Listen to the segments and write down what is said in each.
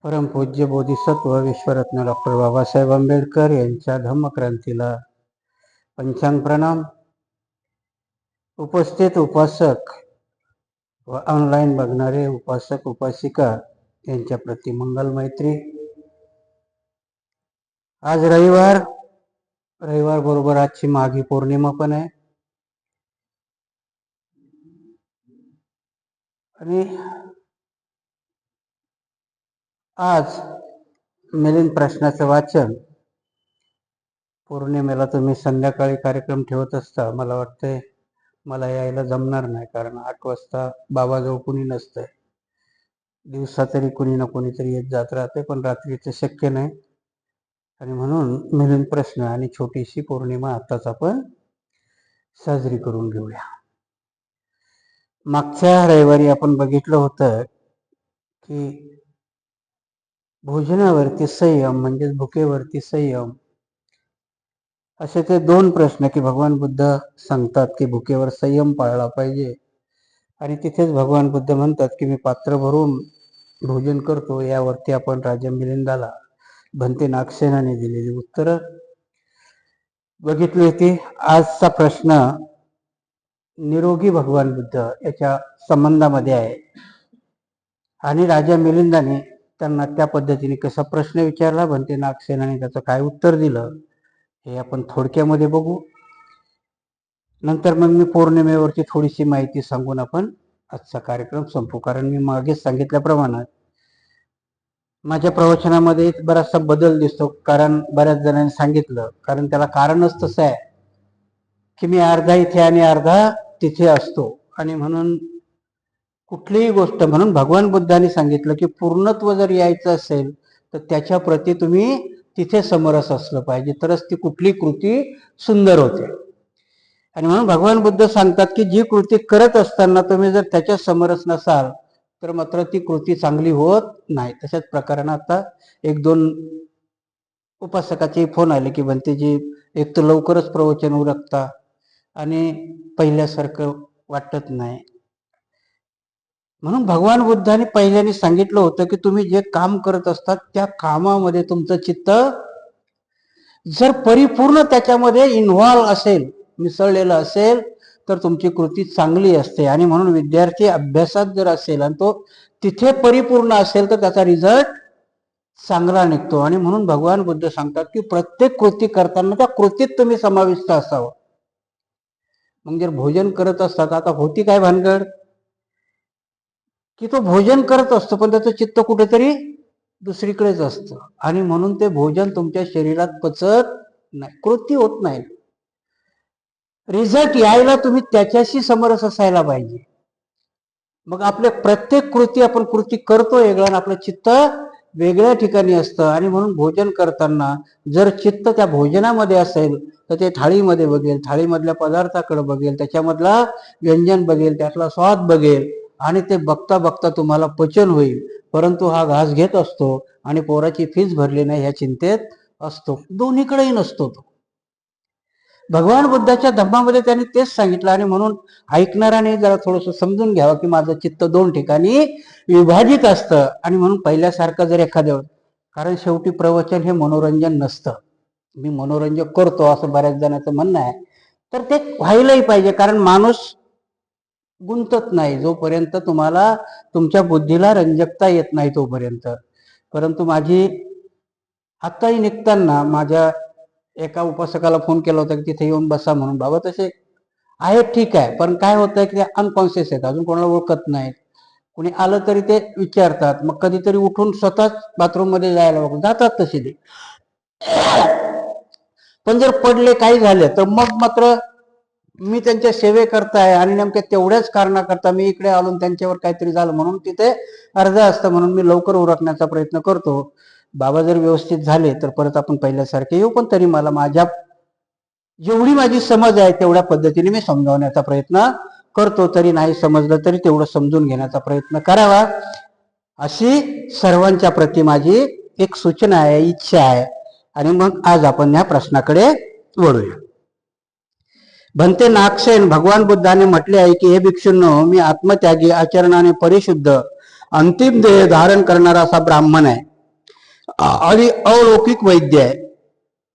परमपूज्य बोधिसत्व विश्वरत्न डॉक्टर बाबासाहेब आंबेडकर यांच्या धम्मक्रांतीला पंचांग प्रणाम. उपस्थित उपासक व ऑनलाईन बघणारे उपासक उपासिका यांच्या प्रति मंगल मैत्री. आज रविवार बरोबर आजची माघी पौर्णिमा पण आहे आणि आज मिलिंद प्रश्नाचं वाचन. पौर्णिमेला तुम्ही संध्याकाळी कार्यक्रम ठेवत असता. मला वाटतंय मला यायला जमणार नाही, कारण 8 वाजता बाबाजवळ कुणी नसतंय. दिवसा तरी कुणी ना कोणीतरी येत जात राहते, पण रात्रीचं शक्य नाही. आणि म्हणून मिलिंद प्रश्न आणि छोटीशी पौर्णिमा आताच आपण साजरी करून घेऊया. मागच्या रविवारी आपण बघितलं होतं की भोजनावरती संयम म्हणजे भुकेवरती संयम, असे ते 2 प्रश्न की भगवान बुद्ध सांगतात की भुकेवर संयम पाळला पाहिजे. आणि तिथेच भगवान बुद्ध म्हणतात की मी पात्र भरून भोजन करतो. यावरती आपण राजा मिलिंदाला भंते नागसेनाने दिलेली उत्तरं बघितली होती. आजचा प्रश्न निरोगी भगवान बुद्ध याच्या संबंधामध्ये आहे आणि राजा मिलिंदाने त्यांना त्या पद्धतीने कसा प्रश्न विचारला, भंते नागसेनाने त्याचं काय उत्तर दिलं, हे आपण थोडक्यामध्ये बघू. नंतर मग मी पौर्णिमेवरची थोडीशी माहिती सांगून आपण आजचा कार्यक्रम संपू. कारण मी मागेच सांगितल्याप्रमाणे माझ्या प्रवचनामध्ये बराचसा बदल दिसतो, कारण बऱ्याच जणांनी सांगितलं, कारण त्याला कारणच तसं आहे की मी अर्धा इथे आणि अर्धा तिथे असतो. आणि म्हणून कुठलीही गोष्ट, म्हणून भगवान बुद्धांनी सांगितलं की पूर्णत्व जर यायचं असेल तर त्याच्या प्रती तुम्ही तिथे समरस असलं पाहिजे, तरच ती कुठली कृती सुंदर होते. आणि म्हणून भगवान बुद्ध सांगतात की जी कृती करत असताना तुम्ही जर त्याच्या समरस नसाल तर मात्र ती कृती चांगली होत नाही. तशाच प्रकारानं आता 1-2 उपासकाचे फोन आले की भंतेजी एक तर लवकरच प्रवचन उरकता आणि पहिल्यासारखं वाटत नाही. म्हणून भगवान बुद्धांनी पहिल्याने सांगितलं होतं की तुम्ही जे काम करत असतात त्या कामामध्ये तुमचं चित्त जर परिपूर्ण त्याच्यामध्ये इन्व्हॉल्व असेल, मिसळलेलं असेल, तर तुमची कृती चांगली असते. आणि म्हणून विद्यार्थी अभ्यासात जर असेल आणि तो तिथे परिपूर्ण असेल तर त्याचा रिझल्ट चांगला निघतो. आणि म्हणून भगवान बुद्ध सांगतात की प्रत्येक कृती करताना त्या कृतीत तुम्ही समाविष्ट असावं. मग जर भोजन करत असतात, आता होती काय भानगड की तो भोजन करत असतो पण त्याचं चित्त कुठेतरी दुसरीकडेच असतं. आणि म्हणून ते भोजन तुमच्या शरीरात पचत नाही, कृती होत नाही. रिझल्ट यायला तुम्ही त्याच्याशी समरस असायला पाहिजे. मग आपल्या प्रत्येक कृती आपण कृती करतो वेगळं आणि आपलं चित्त वेगळ्या ठिकाणी असतं. आणि म्हणून भोजन करताना जर चित्त त्या भोजनामध्ये असेल तर ते थाळीमध्ये बघेल, थाळीमधल्या पदार्थाकडे बघेल, त्याच्यामधला व्यंजन बघेल, त्यातला स्वाद बघेल आणि ते बघता बघता तुम्हाला पचन होईल. परंतु हा घास घेत असतो आणि पोराची फीस भरली नाही ह्या चिंतेत असतो, दोन्हीकडेही नसतो तो. भगवान बुद्धाच्या धम्मामध्ये त्यांनी तेच सांगितलं. आणि म्हणून ऐकणाऱ्याने जरा थोडंसं समजून घ्यावं की माझं चित्त 2 ठिकाणी विभाजित असतं. आणि म्हणून पहिल्यासारखं जर एखाद्या, कारण शेवटी प्रवचन हे मनोरंजन नसतं, मी मनोरंजन करतो असं बऱ्याच जणांचं म्हणणं आहे, तर ते व्हायलाही पाहिजे. कारण माणूस गुंतत नाही जोपर्यंत तुम्हाला तुमच्या बुद्धीला रंजकता येत नाही तोपर्यंत. परंतु माझी आत्ताही निघताना माझ्या एका उपासकाला फोन केला होता की तिथे येऊन बसा म्हणून. बाबा तसे आहेत, ठीक आहे, पण काय होतं की ते अनकॉन्शियस आहेत, अजून कोणाला ओळखत नाहीत. कुणी आलं तरी ते विचारतात, मग कधीतरी उठून स्वतःच बाथरूम मध्ये जायला जातात तसे ते. पण जर पडले काही झाले तर मग मात्र मी त्यांच्या सेवेकरता आहे आणि नेमक्या तेवढ्याच कारणाकरता मी इकडे आलो, त्यांच्यावर काहीतरी झालं म्हणून तिथे अर्ध असतं, म्हणून मी लवकर उरकण्याचा प्रयत्न करतो. बाबा जर व्यवस्थित झाले तर परत आपण पहिल्यासारखे येऊ. पण तरी मला माझ्या जेवढी माझी समज आहे तेवढ्या पद्धतीने मी समजावण्याचा प्रयत्न करतो. तरी नाही समजलं तरी तेवढं समजून घेण्याचा प्रयत्न करावा, अशी सर्वांच्या प्रती माझी एक सूचना आहे, इच्छा आहे. आणि मग आज आपण या प्रश्नाकडे वळूया. भंते नागसेन, भगवान बुद्धाने म्हटले आहे की हे भिक्षूंनो, मी आत्मत्यागी, आचरणाने परिशुद्ध, अंतिम देह धारण करणारा असा ब्राह्मण आहे. आणि अलौकिक वैद्य आहे.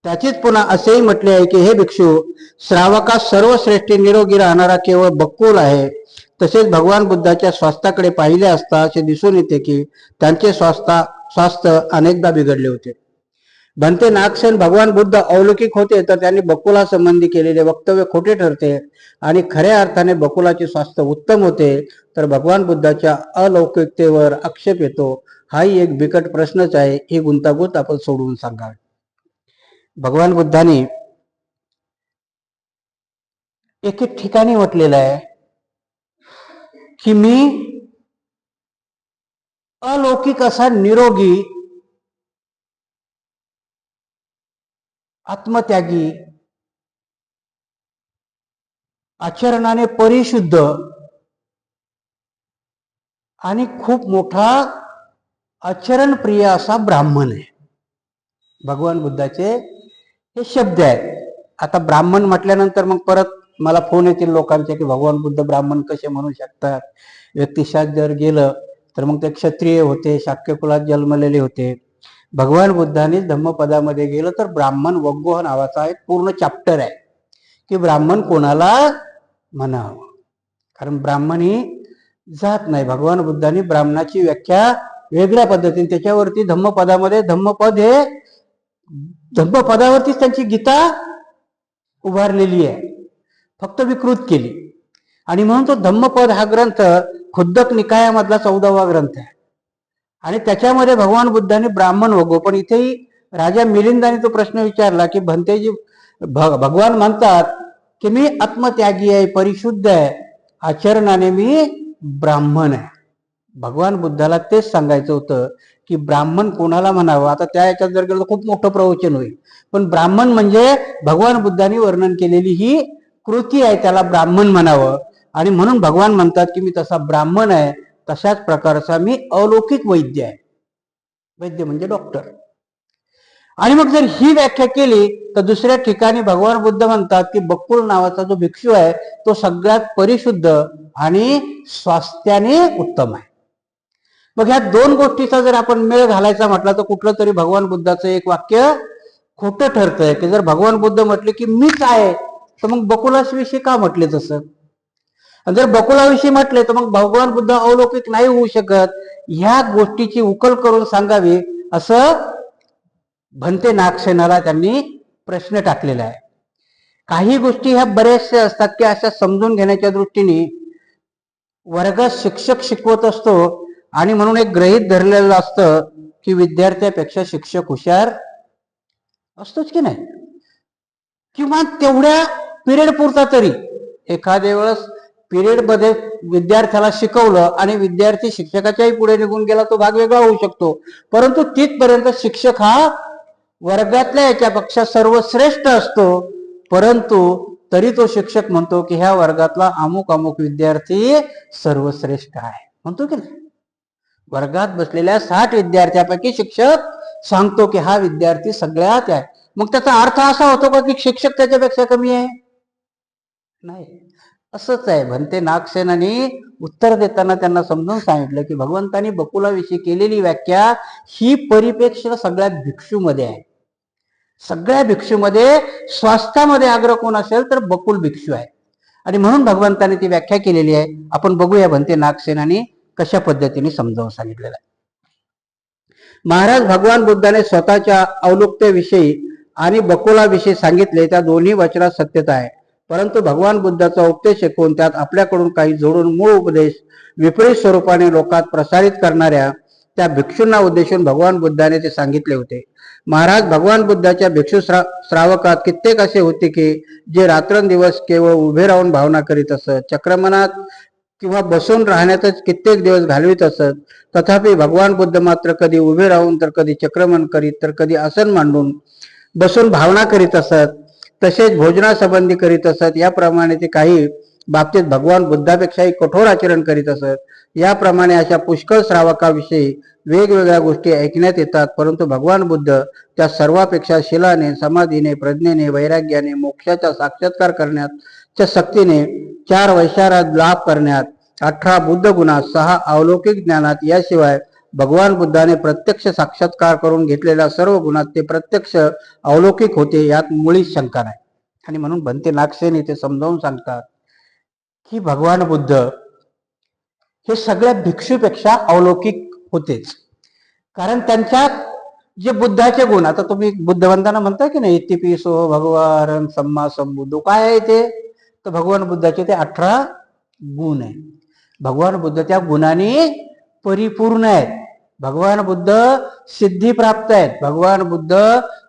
त्याचीच पुन्हा असेही म्हटले आहे की हे भिक्षू, श्रावकात सर्वश्रेष्ठी निरोगी राहणारा केवळ बक्कुल आहे. तसेच भगवान बुद्धाच्या स्वास्थ्याकडे पाहिले असता असे दिसून येते की त्यांचे स्वास्थ्य अनेकदा बिघडले होते. भंते नागसेन, भगवान बुद्ध अलौकिक होते तर त्यांनी बकुला संबंधी केलेले वक्तव्य खोटे ठरते आणि खऱ्या अर्थाने बकुलाचे स्वास्थ्य उत्तम होते तर भगवान बुद्धाच्या अलौकिकतेवर आक्षेप येतो. हाही एक बिकट प्रश्नच आहे. ही गुंतागुंत आपण सोडवून सांगावी. भगवान बुद्धांनी एक ठिकाणी म्हटलेलं आहे की मी अलौकिक असा निरोगी, आत्मत्यागी, आचरणाने परिशुद्ध आणि खूप मोठा आचरणप्रिय असा ब्राह्मण आहे. भगवान बुद्धाचे हे शब्द आहेत. आता ब्राह्मण म्हटल्यानंतर मग परत मला फोन येतील लोकांचे की भगवान बुद्ध ब्राह्मण कसे म्हणू शकतात. व्यक्तिशात जर गेलं तर मग ते क्षत्रिय होते, शाक्य कुलात जन्मलेले होते. भगवान बुद्धांनी धम्मपदामध्ये गेलं तर ब्राह्मण वग्गोह नावाचा एक पूर्ण चॅप्टर आहे की ब्राह्मण कोणाला म्हणावं, कारण ब्राह्मण ही जात नाही. भगवान बुद्धांनी ब्राह्मणाची व्याख्या वेगळ्या पद्धतीने, त्याच्यावरती धम्मपदामध्ये धम्मपदावरतीच त्यांची गीता उभारलेली आहे, फक्त विकृत केली. आणि म्हणून तो धम्मपद हा ग्रंथ खुद्दक निकायामधला 14वा ग्रंथ आहे आणि त्याच्यामध्ये भगवान बुद्धांनी ब्राह्मण वगो. पण इथेही राजा मिलिंदाने तो प्रश्न विचारला की भंतेजी, भगवान म्हणतात की मी आत्मत्यागी आहे, परिशुद्ध आहे, आचरणाने मी ब्राह्मण आहे. भगवान बुद्धाला तेच सांगायचं होतं की ब्राह्मण कोणाला म्हणावं. आता त्या याच्यात जर गेलं तर खूप मोठं प्रवचन होईल, पण ब्राह्मण म्हणजे भगवान बुद्धांनी वर्णन केलेली ही कृती आहे, त्याला ब्राह्मण म्हणावं. आणि म्हणून भगवान म्हणतात की मी तसा ब्राह्मण आहे, तशाच प्रकारचा मी अलौकिक वैद्य आहे. वैद्य म्हणजे डॉक्टर. आणि मग जर ही व्याख्या केली तर दुसऱ्या ठिकाणी भगवान बुद्ध म्हणतात की बकुल नावाचा जो भिक्षू आहे तो सगळ्यात परिशुद्ध आणि स्वास्थ्याने उत्तम आहे. मग ह्या दोन गोष्टीचा जर आपण मेळ घालायचा म्हटला तर कुठलं तरी भगवान बुद्धाचं एक वाक्य खोटं ठरतंय. की जर भगवान बुद्ध म्हटले की मीच आहे तर मग बकुलाविषयी का म्हटले तसं, आणि जर बकुलाविषयी म्हटले तर मग भगवान बुद्ध अलौकिक नाही होऊ शकत. ह्या गोष्टीची उकल करून सांगावी असं भंते नागसेनाला त्यांनी प्रश्न टाकलेला आहे. काही गोष्टी ह्या बऱ्याचशा असतात की अशा समजून घेण्याच्या दृष्टीने वर्गात शिक्षक शिकवत असतो आणि म्हणून एक गृहीत धरलेलं असतं की विद्यार्थ्यापेक्षा शिक्षक हुशार असतोच की नाही, किंवा तेवढ्या पिरियड पुरता तरी. एखाद्या वेळेस पिरियड मध्ये विद्यार्थ्याला शिकवलं आणि विद्यार्थी शिक्षकाच्याही पुढे निघून गेला तो भाग वेगळा होऊ शकतो, परंतु तिथपर्यंत शिक्षक हा वर्गातल्या याच्यापेक्षा सर्वश्रेष्ठ असतो. परंतु तरी तो शिक्षक म्हणतो की ह्या वर्गातला अमुक अमुक विद्यार्थी सर्वश्रेष्ठ आहे, म्हणतो की नाही. वर्गात बसलेल्या 60 विद्यार्थ्यापैकी शिक्षक सांगतो की हा विद्यार्थी सगळ्यात आहे. मग त्याचा अर्थ असा होतो का की शिक्षक त्याच्यापेक्षा कमी आहे? नाही. असंच आहे. भंते नागसेनाने उत्तर देताना त्यांना समजून सांगितलं की भगवंतांनी बकुलाविषयी केलेली व्याख्या ही परिप्रेक्ष्य सगळ्या भिक्षूमध्ये आहे. सगळ्या भिक्षूमध्ये स्वास्थ्यामध्ये अग्र कोण असेल तर बकुल भिक्षू आहे, आणि म्हणून भगवंताने ती व्याख्या केलेली आहे. आपण बघूया भंते नागसेनाने कशा पद्धतीने समजावून सांगितलेलं आहे. महाराज, भगवान बुद्धाने स्वतःच्या अवलुकतेविषयी आणि बकुलाविषयी सांगितले त्या दोन्ही वचनात सत्यता आहे. परंतु भगवान बुद्धाचा उपदेश ऐकून त्यात आपल्याकडून काही जोडून मूळ उपदेश विपरीत स्वरूपाने लोकात प्रसारित करणाऱ्या त्या भिक्षूंना उद्देशून भगवान बुद्धाने ते सांगितले होते. महाराज, भगवान बुद्धाच्या भिक्षू श्रावकात कित्येक असे होते की जे रात्रंदिवस केवळ उभे राहून भावना करीत असत, चक्रमनात किंवा बसून राहण्यातच कित्येक दिवस घालवित असत. तथापि भगवान बुद्ध मात्र कधी उभे राहून तर कधी चक्रमन करीत तर कधी आसन मांडून बसून भावना करीत असत, तसेच भोजनासंबंधी करीत असत. याप्रमाणे ते काही बाबतीत भगवान बुद्धापेक्षाही कठोर आचरण करीत असत. याप्रमाणे अशा पुष्कळ श्रावकाविषयी वेगवेगळ्या गोष्टी ऐकण्यात येतात, परंतु भगवान बुद्ध त्या सर्वापेक्षा शिलाने, समाधीने, प्रज्ञेने, वैराग्याने, मोक्षाचा साक्षात्कार करण्याच्या शक्तीने, 4 वैशारात लाभ करण्यात, 18 बुद्ध गुणात, 6 अलौकिक ज्ञानात, याशिवाय भगवान बुद्धाने प्रत्यक्ष साक्षात्कार करून घेतलेल्या सर्व गुणात ते प्रत्यक्ष अलौकिक होते, यात मुळीच शंका नाही. आणि म्हणून भंते नागसेन इथे समजावून सांगतात की भगवान बुद्ध हे सगळ्या भिक्षूपेक्षा अलौकिक होतेच. कारण त्यांच्यात जे बुद्धाचे गुण, आता तुम्ही बुद्ध म्हणताना म्हणताय की नाही, इतिपिसो भगवान सम्मा संबुद्धो, काय आहे ते? तर भगवान बुद्धाचे ते 18 गुण आहे. भगवान बुद्ध त्या गुणांनी परिपूर्ण आहेत. भगवान बुद्ध सिद्धी प्राप्त आहेत. भगवान बुद्ध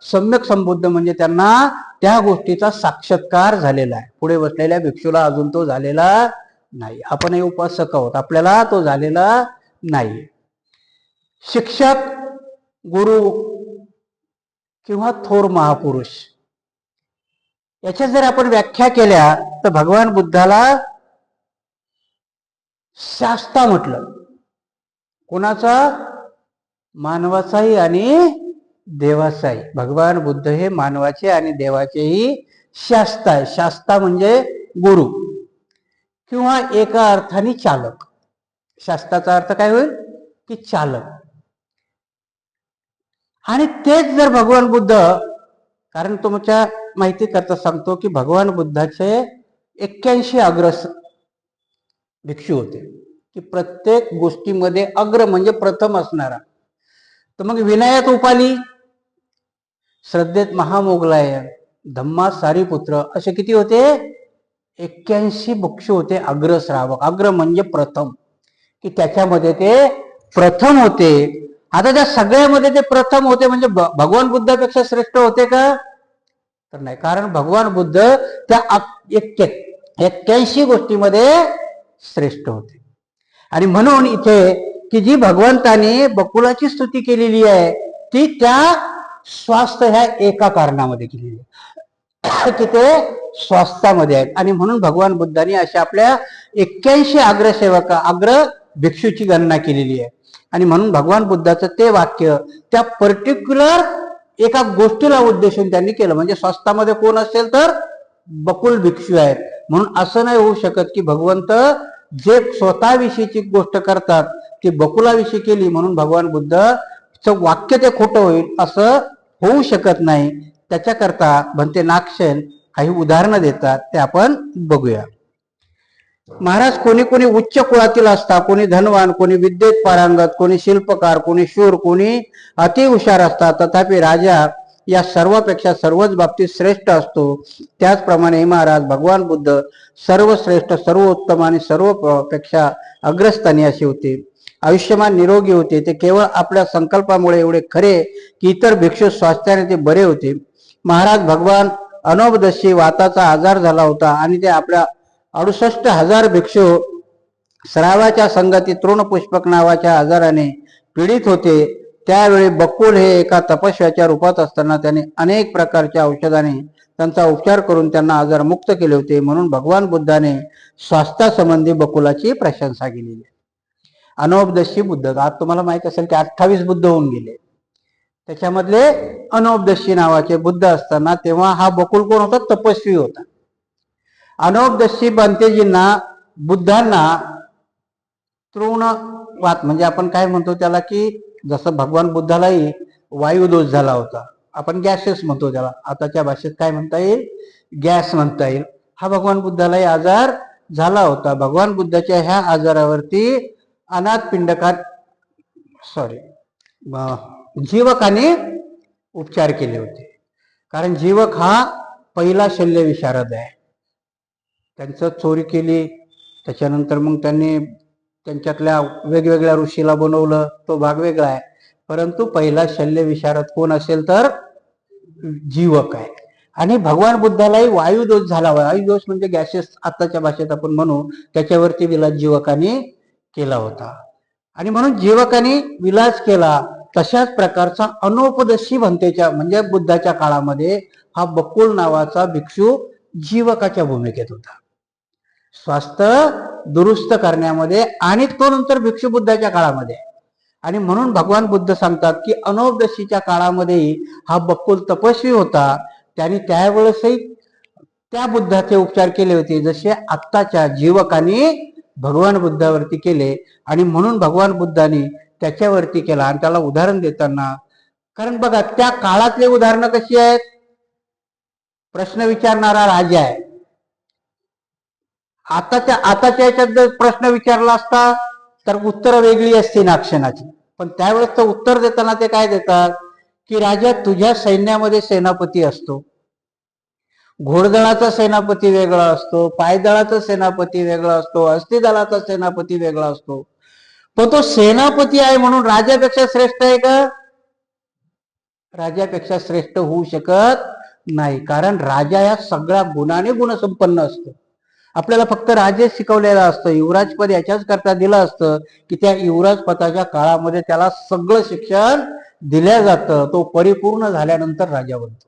सम्यक संबुद्ध, म्हणजे त्यांना त्या गोष्टीचा साक्षात्कार झालेला आहे. पुढे बसलेल्या भिक्षूला अजून तो झालेला नाही. आपणही उपासक आहोत, आपल्याला तो झालेला नाही. शिक्षक, गुरु किंवा थोर महापुरुष याच्या जर आपण व्याख्या केल्या तर भगवान बुद्धाला शास्ता म्हटलं. कोणाचा? मानवाचाही आणि देवाचाही. भगवान बुद्ध हे मानवाचे आणि देवाचेही शास्ता आहे. शास्ता म्हणजे गुरु किंवा एका अर्थाने चालक. शास्त्राचा अर्थ काय होईल? की चालक. आणि तेच जर भगवान बुद्ध, कारण तुमच्या माहिती करता सांगतो की भगवान बुद्धाचे 81 अग्रस भिक्षू होते, की प्रत्येक गोष्टीमध्ये अग्र म्हणजे प्रथम असणारा. तर मग विनयात उपाली, श्रद्धेत महामोगलायन, धम्मात सारीपुत्र, असे किती होते? 81 भिक्षू होते अग्रश्रावक. अग्र म्हणजे प्रथम, की त्याच्यामध्ये ते प्रथम होते. आता त्या सगळ्यामध्ये ते प्रथम होते म्हणजे भगवान बुद्धापेक्षा श्रेष्ठ होते का? तर नाही. कारण भगवान बुद्ध त्या 81 गोष्टीमध्ये श्रेष्ठ होते. आणि म्हणून इथे की जी भगवंताने बकुलाची स्तुती केलेली आहे ती त्या स्वास्थ्य ह्या एका कारणामध्ये केलेली आहे, की ते स्वास्थ्यामध्ये आहेत. आणि म्हणून भगवान बुद्धांनी अशा आपल्या 81 अग्रसेवक अग्र भिक्षूची गणना केलेली आहे. आणि म्हणून भगवान बुद्धाचं ते वाक्य त्या पर्टिक्युलर एका गोष्टीला उद्देशून त्यांनी केलं. म्हणजे स्वास्थ्यामध्ये कोण असेल तर बकुल भिक्षू आहेत. म्हणून असं नाही होऊ शकत की भगवंत जे स्वतःविषयीची गोष्ट करतात ती बकुलाविषयी केली म्हणून भगवान बुद्धचं वाक्य ते खोटं होईल, असं होऊ शकत नाही. त्याच्याकरता भंते नागसेन काही उदाहरणं देतात, ते आपण बघूया. महाराज कोणी कोणी उच्च कुळातील असतात, कोणी धनवान, कोणी विद्येत पारंगत, कोणी शिल्पकार, कोणी शूर, कोणी अति हुशार असतात. तथापि राजा या सर्वापेक्षा सर्वच बाबतीत श्रेष्ठ असतो. त्याचप्रमाणे हे महाराज भगवान बुद्ध सर्वश्रेष्ठ, सर्वोत्तम आणि सर्वपेक्षा अग्रस्थानी असे होते. आयुष्यमान, निरोगी होते. ते केवळ आपल्या संकल्पामुळे एवढे खरे की इतर भिक्षू स्वास्थ्याने ते बरे होते. महाराज भगवान अनोपदशी वाताचा आजार झाला होता आणि ते आपल्या 68,000 भिक्षू श्रावाच्या संगतीत तृणपुष्पक नावाच्या आजाराने पीडित होते. त्यावेळी बकुल हे एका तपस्व्याच्या रूपात असताना त्याने अनेक प्रकारच्या औषधाने त्यांचा उपचार करून त्यांना आजारमुक्त केले होते. म्हणून भगवान बुद्धाने स्वास्थ्यासंबंधी बकुलाची प्रशंसा केलेली आहे. अनोपदशी बुद्ध, आज तुम्हाला माहित असेल की 28 बुद्ध होऊन गेले. त्याच्यामधले अनोपदशी नावाचे बुद्ध असताना तेव्हा हा बकुल कोण होता? तपस्वी होता. अनोपदशी बंतेजींना बुद्धांना तृणवात, म्हणजे आपण काय म्हणतो त्याला, की जसं भगवान बुद्धालाही वायुदोष झाला होता, आपण गॅसेस म्हणतो त्याला, आताच्या भाषेत काय म्हणता येईल? गॅस म्हणता येईल. हा भगवान बुद्धालाही आजार झाला होता. भगवान बुद्धाच्या ह्या आजारावरती जीवकाने उपचार केले होते. कारण जीवक हा पहिला शल्य विशारद आहे. त्यांचं चोरी केली, त्याच्यानंतर मग त्यांनी त्यांच्यातल्या वेगवेगळ्या ऋषीला बनवलं, तो भाग वेगळा आहे. परंतु पहिला शल्य विशारद कोण असेल तर जीवक आहे. आणि भगवान बुद्धालाही वायुदोष झाला. वायुदोष म्हणजे गॅसेस आताच्या भाषेत आपण म्हणू, त्याच्यावरती विलास जीवकाने केला होता. आणि म्हणून जीवकाने विलास केला. तशाच प्रकारचा अनोपदशी भंतेच्या म्हणजे बुद्धाच्या काळामध्ये हा बकुल नावाचा भिक्षू जीवकाच्या भूमिकेत होता, स्वास्थ्य दुरुस्त करण्यामध्ये. आणि तो नंतर भिक्षू बुद्धाच्या काळामध्ये. आणि म्हणून भगवान बुद्ध सांगतात की अनोपदशीच्या काळामध्येही हा बकुल तपस्वी होता. त्यांनी त्यावेळेसही त्या बुद्धाचे उपचार केले होते जसे आत्ताच्या जीवकांनी भगवान बुद्धावरती केले. आणि म्हणून भगवान बुद्धांनी त्याच्यावरती केला. आणि त्याला उदाहरण देताना, कारण बघा त्या काळातले उदाहरणं कशी आहेत, प्रश्न विचारणारा राजा आहे. आताच्या याच्यात जर प्रश्न विचारला असता तर उत्तर वेगळी असते नाक्षणाची. पण त्यावेळेस तर उत्तर देताना ते काय देतात की राजा तुझ्या सैन्यामध्ये सेनापती असतो, घोडदळाचा सेनापती वेगळा असतो, पायदळाचा सेनापती वेगळा असतो, हस्तिदळाचा सेनापती वेगळा असतो. पण तो सेनापती आहे म्हणून राजापेक्षा श्रेष्ठ आहे का? राजापेक्षा श्रेष्ठ होऊ शकत नाही. कारण राजा या सगळ्या गुणाने गुणसंपन्न असतो. आपल्याला फक्त राजे शिकवलेला असतं, युवराज पद याच्याच करता दिलं असतं की त्या युवराज पदाच्या काळामध्ये त्याला सगळं शिक्षण दिलं जातं. तो परिपूर्ण झाल्यानंतर राजा बनतो.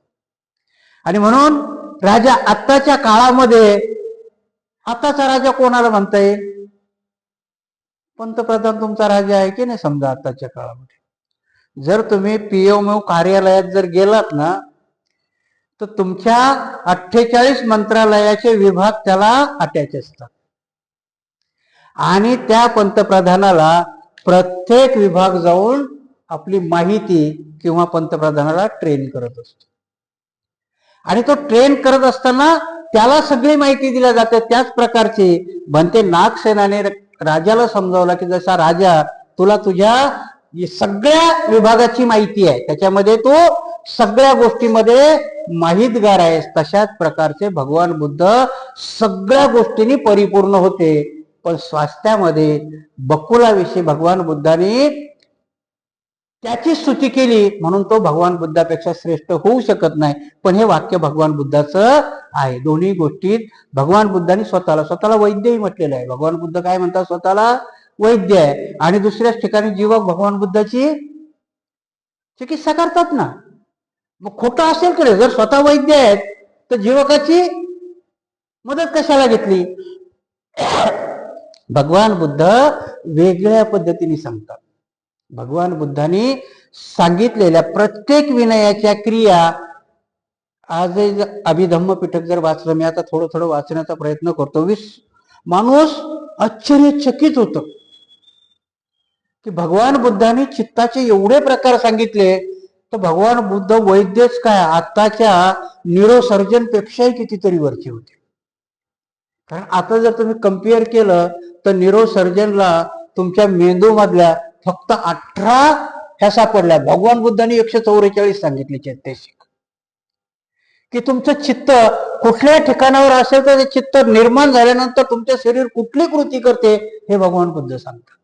आणि म्हणून राजा आत्ताच्या काळामध्ये, आताचा राजा कोणाला म्हणता येईल? पंतप्रधान तुमचा राजा आहे की नाही? समजा आताच्या काळामध्ये जर तुम्ही पीएमओ कार्यालयात जर गेलात ना, तर तुमच्या 48 मंत्रालयाचे विभाग त्याला अटॅच असतात. आणि त्या पंतप्रधानाला प्रत्येक विभाग जाऊन आपली माहिती किंवा पंतप्रधानाला ट्रेन करत असतो. आणि तो ट्रेन करत असताना त्याला सगळी माहिती दिली जाते. त्याच प्रकारची बनते नागसेनाने राजाला समजावला की जसा राजा तुला तुझ्या सगळ्या विभागाची माहिती आहे, त्याच्यामध्ये तू सगळ्या गोष्टीमध्ये माहितगार आहेस, तशाच प्रकारचे भगवान बुद्ध सगळ्या गोष्टींनी परिपूर्ण होते. पण स्वास्थ्यामध्ये बकुलाविषयी भगवान बुद्धांनी त्याची स्तुती केली म्हणून तो भगवान बुद्धापेक्षा श्रेष्ठ होऊ शकत नाही. पण हे वाक्य भगवान बुद्धाचं आहे. दोन्ही गोष्टीत भगवान बुद्धांनी स्वतःला वैद्यही म्हटलेलं आहे. भगवान बुद्ध काय म्हणतात? स्वतःला वैद्य आहे. आणि दुसऱ्याच ठिकाणी जीवक भगवान बुद्धाची चिकित्सा करतात ना. मग खोटं असेल का? जर स्वतः वैद्य आहेत तर जीवकाची मदत कशाला घेतली? भगवान बुद्ध वेगळ्या पद्धतीने सांगतात. भगवान बुद्धांनी सांगितलेल्या प्रत्येक विनयाच्या क्रिया, आज अभिधम्म पिटक जर वाचलं, मी आता थोडं थोडं वाचण्याचा प्रयत्न करतो, माणूस आश्चर्यचकित होतं की भगवान बुद्धांनी चित्ताचे एवढे प्रकार सांगितले. तर भगवान बुद्ध वैद्यच काय, आताच्या न्यूरोसर्जन पेक्षाही कितीतरी वरचे होते. कारण आता जर तुम्ही कम्पेअर केलं तर न्यूरोसर्जनला तुमच्या मेंदू मधल्या फक्त 18 ह्या सापडल्या. भगवान बुद्धांनी 144 सांगितले चैतसिक. की तुमचं चित्त कुठल्या ठिकाणावर असेल तर ते चित्त निर्माण झाल्यानंतर तुमचे शरीर कुठली कृती करते हे भगवान बुद्ध सांगतात.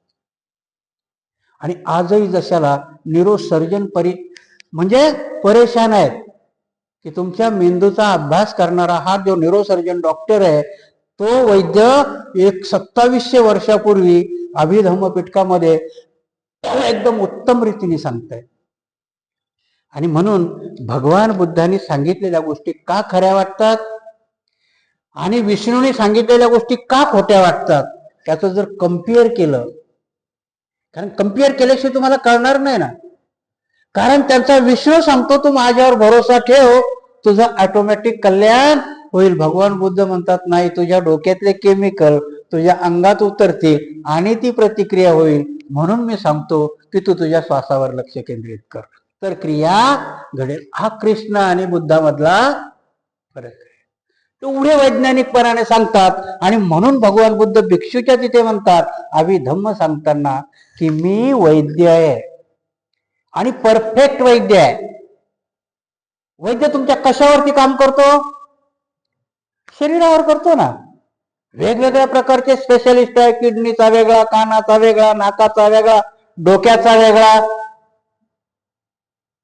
आणि आजही जशाला न्यूरोसर्जन म्हणजे परेशान आहेत की तुमच्या मेंदूचा अभ्यास करणारा हा जो न्यूरोसर्जन डॉक्टर आहे, तो वैद्य 2700 वर्षापूर्वी अभिधम्म पिटकामध्ये एकदम उत्तम रीतीने सांगताय. आणि म्हणून भगवान बुद्धांनी सांगितलेल्या गोष्टी का खऱ्या वाटतात आणि विष्णूने सांगितलेल्या गोष्टी का खोट्या वाटतात, त्याचं जर कम्पेअर केलं, कारण कम्पेअर केल्याशिवाय तुम्हाला कळणार नाही ना. कारण त्यांचा विष्णू सांगतो तू माझ्यावर भरोसा ठेव, तुझं ऑटोमॅटिक कल्याण होईल. भगवान बुद्ध म्हणतात नाही, तुझ्या डोक्यातले केमिकल तुझ्या अंगात उतरतील आणि ती प्रतिक्रिया होईल. म्हणून मी सांगतो की तू तुझ्या श्वासावर लक्ष केंद्रित कर, तर क्रिया घडेल. हा कृष्ण आणि बुद्धामधला फरक आहे. एवढे वैज्ञानिकपणाने सांगतात. आणि म्हणून भगवान बुद्ध भिक्षूच्या तिथे म्हणतात अभिधम्म सांगताना की मी वैद्य आहे आणि परफेक्ट वैद्य आहे. वैद्य तुमच्या कशावरती काम करतो? शरीरावर करतो ना. वेगवेगळ्या प्रकारचे स्पेशलिस्ट आहे. किडनीचा वेगळा, कानाचा वेगळा, नाकाचा वेगळा, डोक्याचा वेगळा.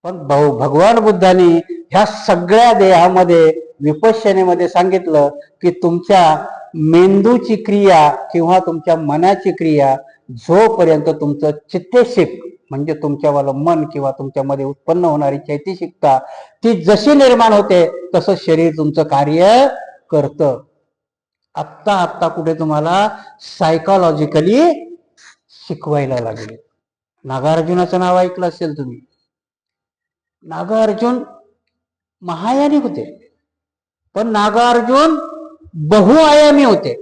पण भगवान बुद्धांनी ह्या सगळ्या देहामध्ये विपश्यनेमध्ये सांगितलं की तुमच्या मेंदूची क्रिया किंवा तुमच्या मनाची क्रिया जोपर्यंत तुमचं चित्तशिक म्हणजे तुमच्यावालं मन किंवा तुमच्यामध्ये उत्पन्न होणारी चैतसिकता ती जशी निर्माण होते तसं शरीर तुमचं कार्य करतं. आत्ता कुठे तुम्हाला सायकोलॉजिकली शिकवायला लागले. नागार्जुनाचं नाव ऐकलं असेल तुम्ही. नागार्जुन महायानी होते, पण नागार्जुन बहुआयामी होते.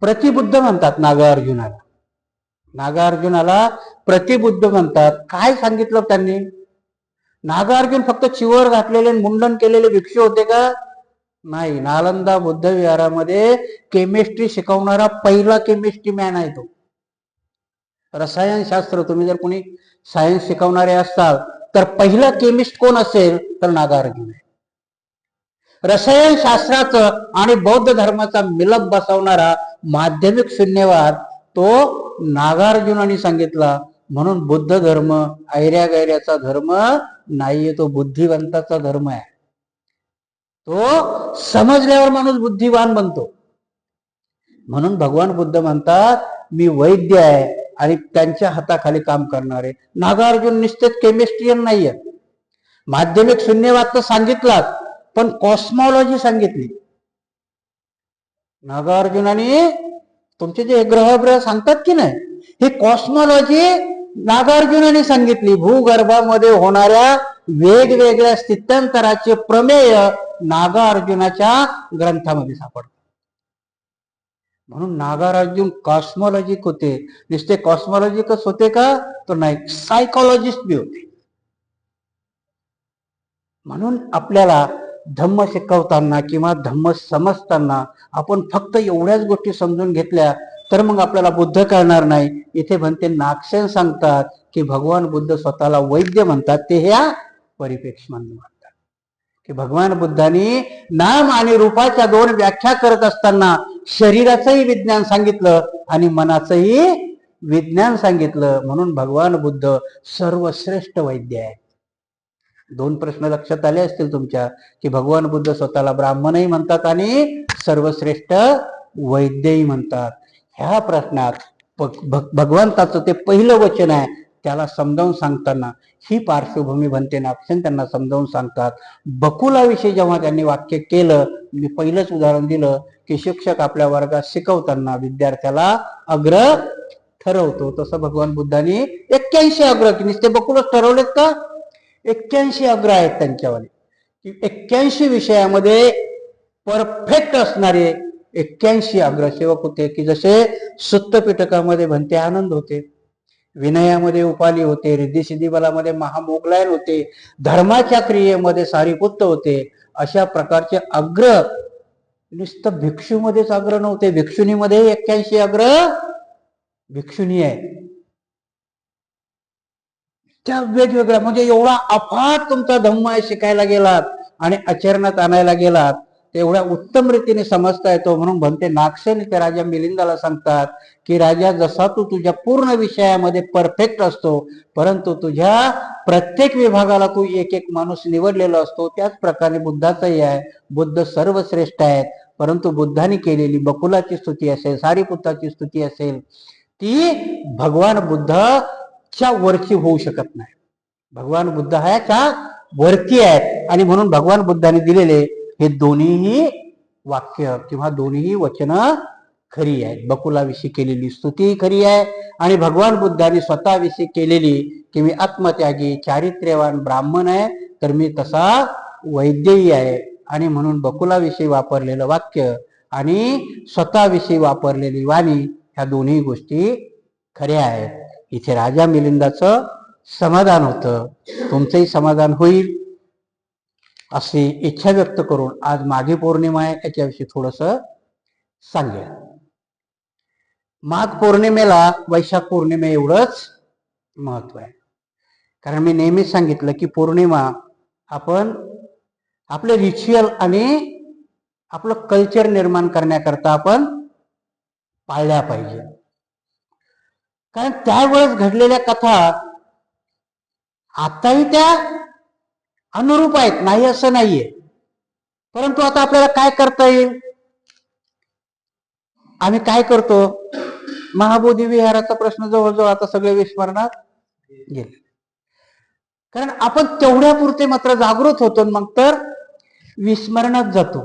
प्रतिबुद्ध म्हणतात नागार्जुनाला. नागार्जुनाला प्रतिबुद्ध म्हणतात. काय सांगितलं त्यांनी? नागार्जुन फक्त चिवर घातलेले मुंडन केलेले भिक्षू होते का? नाही. नालंदा बुद्ध विहारामध्ये केमिस्ट्री शिकवणारा पहिला केमिस्ट्री मॅन आहे तो. रसायनशास्त्र, तुम्ही जर कोणी सायन्स शिकवणारे असाल तर पहिला केमिस्ट कोण असेल तर नागार्जुन आहे. रसायनशास्त्राचं आणि बौद्ध धर्माचा मिलप बसवणारा माध्यमिक शून्यवाद तो नागार्जुनाने सांगितला. म्हणून बुद्ध धर्म ऐऱ्या गैऱ्याचा धर्म नाहीये, तो बुद्धिवंताचा धर्म आहे. तो समजल्यावर माणूस बुद्धिवान बनतो. म्हणून भगवान बुद्ध म्हणतात मी वैद्य आहे आणि त्यांच्या हाताखाली काम करणारे. नागार्जुन निश्चित केमिस्ट्रियन नाहीये. माध्यमिक शून्यवाद तर सांगितलाच, पण कॉस्मॉलॉजी सांगितली. नागार्जुनाने तुमचे जे ग्रह सांगतात की नाही, ही कॉस्मॉलॉजी नागार्जुनाने सांगितली. भूगर्भामध्ये होणाऱ्या वेगवेगळ्या स्थित्यंतराचे प्रमेय नागार्जुनाच्या ग्रंथामध्ये सापडतात. म्हणून नागार्जुन कॉस्मॉलॉजिक होते. नुसते कॉस्मॉलॉजिकच होते का? तर नाही, सायकोलॉजिस्ट बी होते. म्हणून आपल्याला धम्म शिकवताना किंवा धम्म समजताना आपण फक्त एवढ्याच गोष्टी समजून घेतल्या तर मग आपल्याला बुद्ध कळणार नाही. इथे म्हणते नागसेन सांगतात की भगवान बुद्ध स्वतःला वैद्य म्हणतात. ते ह्या परिप्रेक्ष्याने म्हणतात की भगवान बुद्धांनी नाम आणि रूपाच्या दोन व्याख्या करत असताना शरीराचंही विज्ञान सांगितलं आणि मनाचंही विज्ञान सांगितलं. म्हणून भगवान बुद्ध सर्वश्रेष्ठ वैद्य आहे. दोन प्रश्न लक्षात आले असतील तुमच्या की भगवान बुद्ध स्वतःला ब्राह्मणही म्हणतात आणि सर्वश्रेष्ठ वैद्यही म्हणतात. ह्या प्रश्नात भगवंताचं ते पहिलं वचन आहे, त्याला समजावून सांगताना ही पार्श्वभूमी बनते. नागसेन त्यांना समजावून सांगतात. बकुलाविषयी जेव्हा त्यांनी वाक्य केलं, मी पहिलंच उदाहरण दिलं की शिक्षक आपल्या वर्गात शिकवताना विद्यार्थ्याला अग्र ठरवतो, तसं भगवान बुद्धांनी 81 अग्र, की नुसते बकुलच ठरवलेत का? 81 अग्र आहेत त्यांच्यावाले, की 81 विषयामध्ये परफेक्ट असणारे 81 अग्रसेवक होते. की जसे सुत्तपिटकामध्ये भंते आनंद होते, विनयामध्ये उपाली होते, रिद्धी बलामध्ये महामोगलायन होते, धर्माच्या क्रियेमध्ये सारीपुत्त होते. अशा प्रकारचे अग्र नुसतं भिक्षूमध्येच अग्र नव्हते, भिक्षुणीमध्ये 81 अग्र भिक्षुणी आहे. त्या वेगवेगळ्या म्हणजे एवढा अफाट तुमचा धम्म आहे, शिकायला गेलात आणि आचरणात आणायला गेलात तेवढ्या उत्तम रीतीने समजता येतो. म्हणून भंते नागसेन ते राजा मिलिंदाला सांगतात की राजा, जसा तू तुझ्या पूर्ण विषयामध्ये परफेक्ट असतो, परंतु तुझ्या प्रत्येक विभागाला तू एक एक माणूस निवडलेला असतो, त्याच प्रकारे बुद्धाचाही आहे. बुद्ध सर्वश्रेष्ठ आहेत, परंतु बुद्धाने केलेली बकुलाची स्तुती असेल, सारीपुत्ताची स्तुती असेल, ती भगवान बुद्धाच्या वरची होऊ शकत नाही. भगवान बुद्ध ह्याच्या वरती आहेत आणि म्हणून भगवान बुद्धाने दिलेले हे दोन्हीही वाक्य किंवा दोन्हीही वचन खरी आहेत. बकुलाविषयी केलेली स्तुती खरी आहे आणि भगवान बुद्धांनी स्वतःविषयी केलेली की मी आत्मत्यागी चारित्र्यवान ब्राह्मण आहे, तर मी तसा वैद्यही आहे. आणि म्हणून बकुलाविषयी वापरलेलं वाक्य आणि स्वतःविषयी वापरलेली वाणी ह्या दोन्ही गोष्टी खऱ्या आहेत. इथे राजा मिलिंदाचं समाधान होतं, तुमचंही समाधान होईल अशी इच्छा व्यक्त करून आज माघी पौर्णिमा आहे, याच्याविषयी थोडस सांगूया. माघ पौर्णिमेला वैशाख पौर्णिमे एवढंच महत्व आहे. कारण मी नेहमीच सांगितलं की पौर्णिमा आपण आपले रिच्युअल आणि आपलं कल्चर निर्माण करण्याकरता आपण पाळल्या पाहिजे. कारण त्यावेळेस घडलेल्या कथा आताही त्या अनुरूप आहेत, नाही असं नाहीये. परंतु आता आपल्याला काय करता येईल? आम्ही काय करतो, महाबोधी विहाराचा प्रश्न जवळजवळ आता सगळे विस्मरणात गेले. कारण आपण तेवढ्या पुरते मात्र जागृत होतो, मग तर विस्मरणात जातो.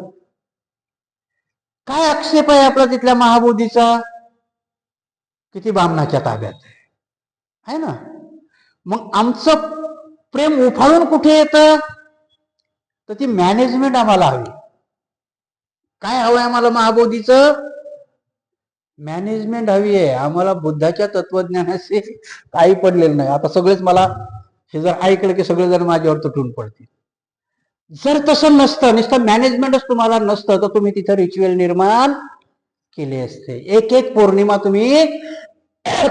काय आक्षेप आहे आपला तिथल्या महाबोधीचा? किती बामणाच्या ताब्यात आहे ना. मग आमचं प्रेम उफाळून कुठे येतं? तर ती मॅनेजमेंट आम्हाला हवी. काय हवंय आम्हाला महाबोधीचं? मॅनेजमेंट हवी आहे आम्हाला. बुद्धाच्या तत्वज्ञानाचे काही पडलेलं नाही. आता सगळेच मला हे जर ऐकलं की सगळे जण माझ्यावर तुटून पडतील. जर तसं नसतं, नुसतं मॅनेजमेंटच तुम्हाला नसतं, तर तुम्ही तिथं रिच्युअल निर्माण केले असते. एक एक पौर्णिमा तुम्ही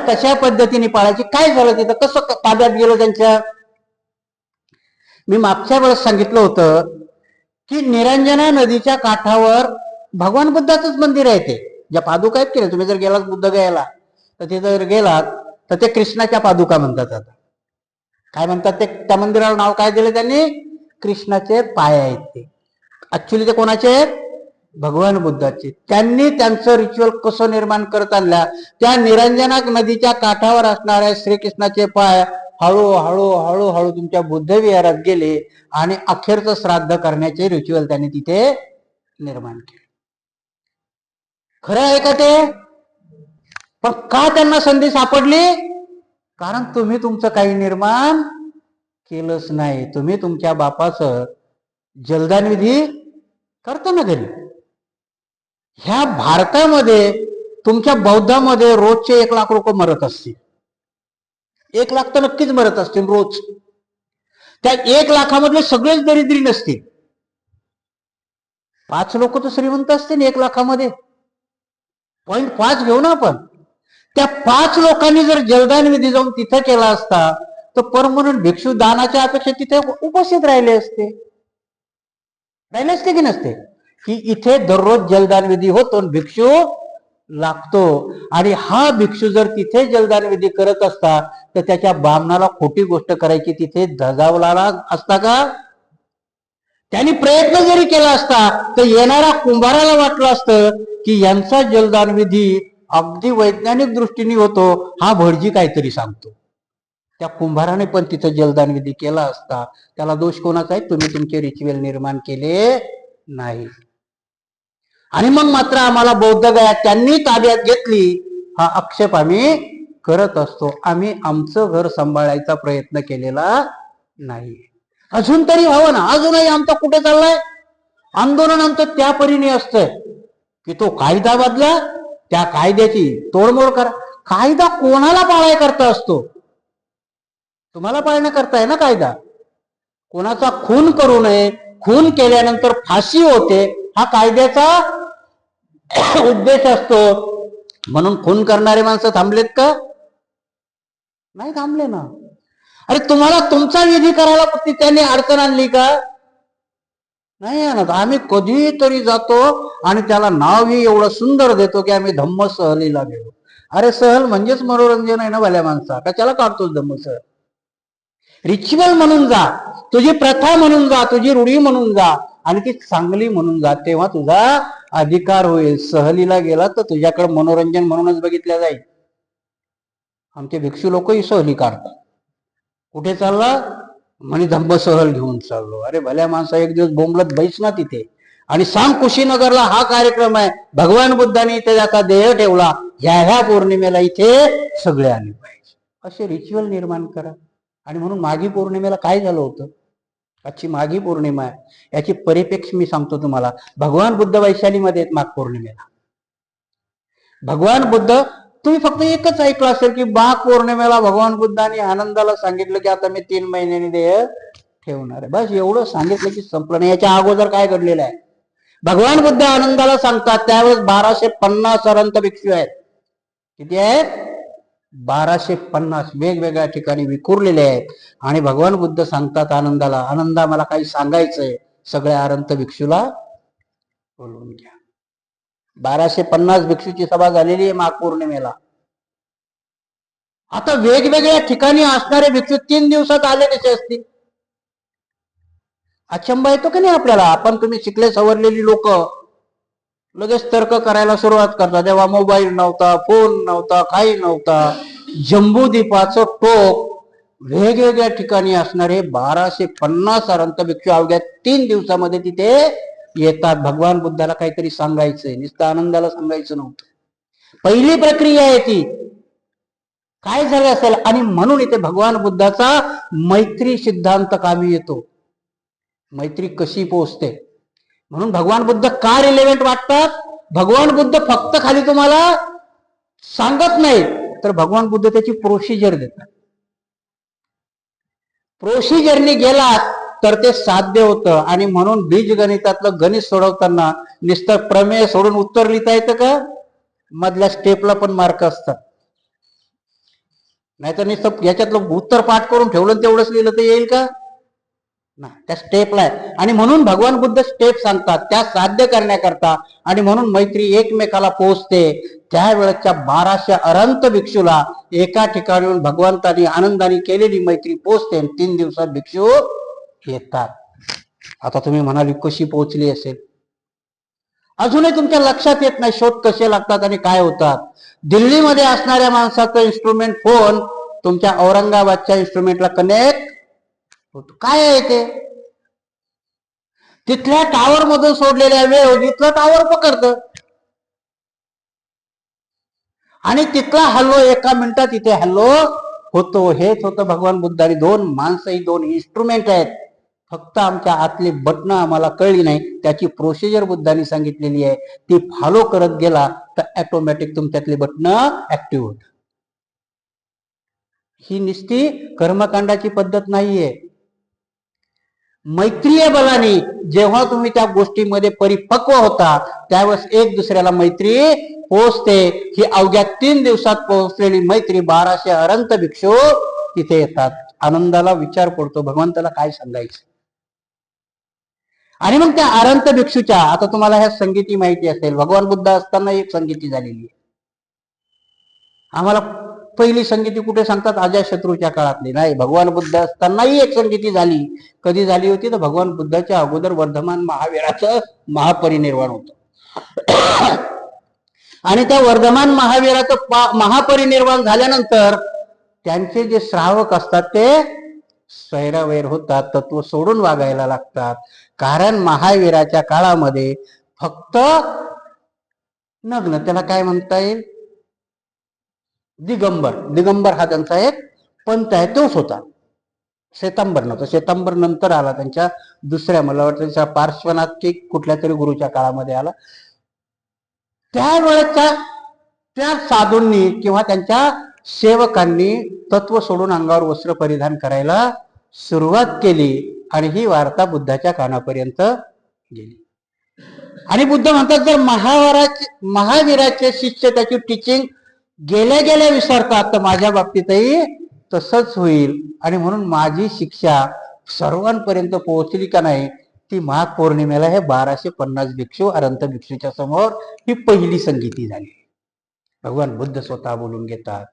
कशा पद्धतीने पाळायची, काय झालं तिथं, कसं ताब्यात गेलं त्यांच्या. मी मागच्या वेळेस सांगितलं होतं की निरंजना नदीच्या काठावर भगवान बुद्धाचंच मंदिर आहे ते. ज्या पादुका आहेत की तुम्ही जर गेलात बुद्धगयाला, तर तिथं जर गेलात तर ते कृष्णाच्या पादुका म्हणतात. आता काय म्हणतात ते, त्या मंदिराला नाव काय दिलं त्यांनी, कृष्णाचे पाय आहेत ते. ऍक्च्युली ते कोणाचे आहेत, भगवान बुद्धाचे. त्यांनी त्यांचं रिच्युअल कसं निर्माण करत आणल्या, त्या निरंजना नदीच्या काठावर असणाऱ्या श्रीकृष्णाचे पाय हळूहळू हळूहळू तुमच्या बुद्ध विहारात गेले आणि अखेरचं श्राद्ध करण्याचे रिच्युअल त्यांनी तिथे निर्माण केले. खरं आहे का ते? पण का त्यांना संधी सापडली, कारण तुम्ही तुमचं काही निर्माण केलंच नाही. तुम्ही तुमच्या बापाचं जलदान विधी करता ना घरी. ह्या भारतामध्ये तुमच्या बौद्धामध्ये रोजचे 1 लाख लोक मरत असतील. 1 लाख तर नक्कीच मरत असतील रोज. त्या 1 लाखामधले सगळेच दरिद्री नसतील. 5 लोक तर श्रीमंत असतील 1 लाखामध्ये. 0.5 घेऊ ना आपण. त्या 5 लोकांनी जर जलदान विधी जाऊन तिथे केला असता, तर परमनंट भिक्षू दानाच्या अपेक्षा तिथे उपस्थित राहिले असते की नसते. की इथे दररोज जलदान विधी होतो, भिक्षू लागतो. आणि हा भिक्षू जर तिथे जलदान विधी करत असता, तर त्याच्या बामणाला खोटी गोष्ट करायची तिथे धजावला असता का? त्यांनी प्रयत्न जरी केला असता, तर येणाऱ्या कुंभाराला वाटलं असतं की यांचा जलदान विधी अगदी वैज्ञानिक दृष्टीने होतो, हा भटजी काहीतरी सांगतो. त्या कुंभाराने पण तिथं जलदान विधी केला असता. त्याला दोष कोणाचा आहे, तुम्ही तुमचे रिच्युअल निर्माण केले नाही. आणि मग मात्र आम्हाला बौद्ध गया त्यांनी ताब्यात घेतली, हा आक्षेप आम्ही करत असतो. आम्ही आमचं घर सांभाळायचा प्रयत्न केलेला नाही. अजून तरी हवं ना. अजूनही आमचा कुठे चाललाय आंदोलन. आमचं त्या परीने असतंय की तो कायदा बदला, त्या कायद्याची तोडमोड करा. कायदा कोणाला पाळाय करता असतो, तुम्हाला पाळण्याकरता आहे ना कायदा. कोणाचा खून करू नये, खून केल्यानंतर फाशी होते, हा कायद्याचा उद्देश असतो. म्हणून खून करणारे माणसं थांबलेत का? नाही थांबले ना. अरे तुम्हाला तुमचा विधी करायला त्यांनी अडचण आणली का? नाही आणत. आम्ही कधीतरी जातो आणि त्याला नावही एवढं सुंदर देतो की आम्ही धम्म सहलीला गेलो. अरे सहल म्हणजेच मनोरंजन आहे ना भल्या माणसा, कशाला काढतोच धम्म सहल? रिच्युअल म्हणून जा, तुझी प्रथा म्हणून जा, तुझी रूढी म्हणून जा, आणि ती चांगली म्हणून जा, तेव्हा तुझा अधिकार होईल. सहलीला गेला तर तुझ्याकडे मनोरंजन म्हणूनच बघितलं जाईल. आमचे भिक्षू लोकही सहली काढतात. कुठे चालला म्हणे, धम्म सहल घेऊन चाललो. अरे भल्या माणसा, एक दिवस बोंबलत बैस ना तिथे आणि सांग कुशीनगरला हा कार्यक्रम आहे, भगवान बुद्धांनी इथे त्याचा देह ठेवला, ह्या पौर्णिमेला इथे सगळे आले पाहिजे. असे रिच्युअल निर्माण करा. आणि म्हणून माघी पौर्णिमेला काय झालं होतं, आजची माघी पौर्णिमा आहे, याची परिपेक्ष मी सांगतो तुम्हाला. भगवान बुद्ध वैशालीमध्ये आहेत माघ पौर्णिमेला. भगवान बुद्ध, तुम्ही फक्त एकच ऐकलं असेल की माघ पौर्णिमेला भगवान बुद्धांनी आनंदाला सांगितलं की आता मी 3 महिन्यांनी देह ठेवणार आहे. बस एवढं सांगितलं की संपलं नाही. याच्या अगोदर काय घडलेलं आहे, भगवान बुद्ध आनंदाला सांगतात त्यावेळेस 1250 अनंत भिक्षू आहेत. किती आहेत? 1250 वेगवेगळ्या ठिकाणी विखुरलेले आहेत. आणि भगवान बुद्ध सांगतात आनंदाला, आनंदा मला काही सांगायचंय, सगळ्या अनंत भिक्षूला बोलवून घ्या. 1250 भिक्षूची सभा झालेली आहे माघ पौर्णिमेला. आता वेगवेगळ्या ठिकाणी असणारे भिक्षू 3 दिवसात आले कसे असतील? अचंबा येतो की नाही आपल्याला. आपण तुम्ही शिकले सवरलेली लोक लगेच तर्क करायला सुरुवात करतात. तेव्हा मोबाईल नव्हता, फोन नव्हता, काही नव्हता. जम्बूद्वीपाचं टोक, वेगवेगळ्या ठिकाणी असणारे 1250 अनंत भिक्षू अवघ्या 3 दिवसामध्ये तिथे येतात. भगवान बुद्धाला काहीतरी सांगायचंय, नुसतं आनंदाला सांगायचं नव्हतं. पहिली प्रक्रिया आहे ती. काय झालं असेल, आणि म्हणून इथे भगवान बुद्धाचा मैत्री सिद्धांत कामी येतो. मैत्री कशी पोहोचते, म्हणून भगवान बुद्ध का रिलेव्हंट वाटतात. भगवान बुद्ध फक्त खाली तुम्हाला सांगत नाही तर भगवान बुद्ध त्याची प्रोसिजर देतात. प्रोसिजरने गेलात तर ते साध्य होतं. आणि म्हणून बीजगणितातलं गणित सोडवताना नुसतं प्रमेय सोडून उत्तर लिहिता येतं का? मधल्या स्टेपला पण मार्क असतात. नाहीतर नुसतं याच्यातलं उत्तर पाठ करून ठेवलं तेवढंच लिहिलं तर येईल का? नाही, त्या स्टेपला आहे. आणि म्हणून भगवान बुद्ध स्टेप सांगतात त्या साध्य करण्याकरता. आणि म्हणून मैत्री एकमेकाला पोहोचते. त्यावेळेच्या 1200 अनंत भिक्षूला एका ठिकाणी भगवंतानी आनंदाने केलेली मैत्री पोहोचते. 3 दिवसात भिक्षू येतात. आता तुम्ही म्हणाली कशी पोहोचली असेल? अजूनही तुमच्या लक्षात येत नाही शोध कसे लागतात आणि काय होतात. दिल्लीमध्ये असणाऱ्या माणसाचं इन्स्ट्रुमेंट फोन तुमच्या औरंगाबादच्या इन्स्ट्रुमेंटला कनेक्ट होतो. काय आहे ते? तिथल्या टावर मधून सोडलेल्या वेळ तिथलं टावर पकडतं आणि तिथला हल्लो एका मिनिटात इथे हल्लो होतो. हेच होतं भगवान बुद्धांनी. 2 माणसं ही 2 इन्स्ट्रुमेंट आहेत. फक्त आमच्या आतली बटणं आम्हाला कळली नाही. त्याची प्रोसिजर बुद्धांनी सांगितलेली आहे. ती फॉलो करत गेला तर ऑटोमॅटिक तुमच्यातली बटणं ऍक्टिव्ह होत. ही नुसती कर्मकांडाची पद्धत नाहीये. मैत्रीय बलाने जेव्हा तुम्ही त्या गोष्टीमध्ये परिपक्व होता त्यावेळेस एक दुसऱ्याला मैत्री पोहोचते. ही अवघ्या 3 दिवसात पोहोचलेली मैत्री 1200 अनंत भिक्षू तिथे येतात. आनंदाला विचार पडतो भगवंताला काय सांगायचं. आणि मग त्या अनंत भिक्षूच्या, आता तुम्हाला ह्या संगीती माहिती असेल, भगवान बुद्ध असताना एक संगीती झालेली आहे. आम्हाला पहिली संगीती कुठे सांगतात? अजातशत्रूच्या काळातली. नाही, भगवान बुद्ध असतानाही एक संगीती झाली. कधी झाली होती? तर भगवान बुद्धाच्या अगोदर वर्धमान महावीराचं महापरिनिर्वाण होतं. आणि त्या वर्धमान महावीराचं महापरिनिर्वाण झाल्यानंतर त्यांचे जे श्रावक असतात ते स्वैरावैर होतात, तत्व सोडून वागायला लागतात. कारण महावीराच्या काळामध्ये फक्त नग्न, त्याला काय म्हणता येईल, दिगंबर हा त्यांचा एक पंथ आहे, तोच होता. श्वेतांबर नव्हता. श्वेतांबर नंतर आला, त्यांच्या दुसऱ्या, मला वाटतं त्यांच्या पार्श्वनाथ की कुठल्या तरी गुरुच्या काळामध्ये आला. त्यावेळेच्या त्या साधूंनी किंवा त्यांच्या सेवकांनी तत्व सोडून अंगावर वस्त्र परिधान करायला सुरुवात केली. आणि ही वार्ता बुद्धाच्या कानापर्यंत गेली. आणि बुद्ध म्हणतात जर महावीराचे शिष्य त्याची टीचिंग गेल्या गेल्या विसरतात तर माझ्या बाबतीतही तसंच होईल. आणि म्हणून माझी शिक्षा सर्वांपर्यंत पोहोचली का नाही, ती माघ पौर्णिमेला हे 1250 भिक्षू अनंत भिक्षूच्या समोर ही पहिली संगीती झाली. भगवान बुद्ध स्वतः बोलून घेतात.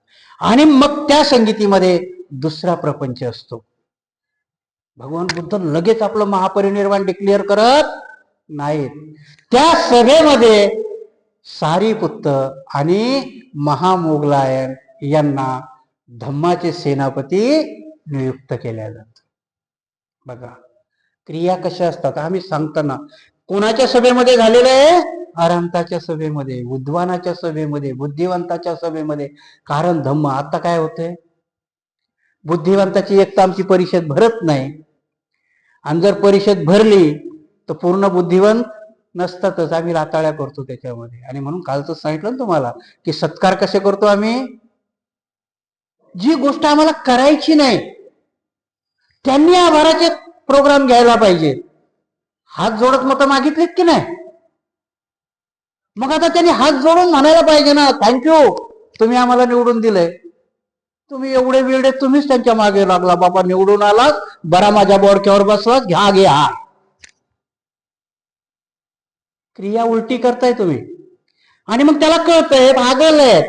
आणि मग त्या संगीतीमध्ये दुसरा प्रपंच असतो. भगवान बुद्ध लगेच आपलं महापरिनिर्वाण डिक्लेअर करत नाहीत. त्या सभेमध्ये सारीपुत्त आणि महामोगलायन यांना धम्माचे सेनापती नियुक्त केल्या जातात. बघा क्रिया कशा असतात. आम्ही सांगताना कोणाच्या सभेमध्ये झालेलं आहे? अरहंताच्या सभेमध्ये, बुद्धवानाच्या सभेमध्ये, बुद्धिवंताच्या सभेमध्ये. कारण धम्म, आता काय होतंय, बुद्धिवंताची एक तर आमची परिषद भरत नाही. आणि जर परिषद भरली तर पूर्ण बुद्धिवंत नसतातच, आम्ही राताळ्या करतो त्याच्यामध्ये. आणि म्हणून कालचं सांगितलं ना तुम्हाला की सत्कार कसे करतो आम्ही. जी गोष्ट आम्हाला करायची नाही त्यांनी आभाराचे प्रोग्राम घ्यायला पाहिजे. हात जोडत मतं मागितलीत की नाही, मग आता त्यांनी हात जोडून म्हणायला पाहिजे ना, थँक्यू तुम्ही आम्हाला निवडून दिलंय. तुम्ही एवढे वेळे तुम्हीच त्यांच्या मागे लागला, बाबा निवडून आलात, बरा माझ्या बोडक्यावर बसलात, घ्या. क्रिया उलटी करताय तुम्ही. आणि मग त्याला कळतंय भागलंय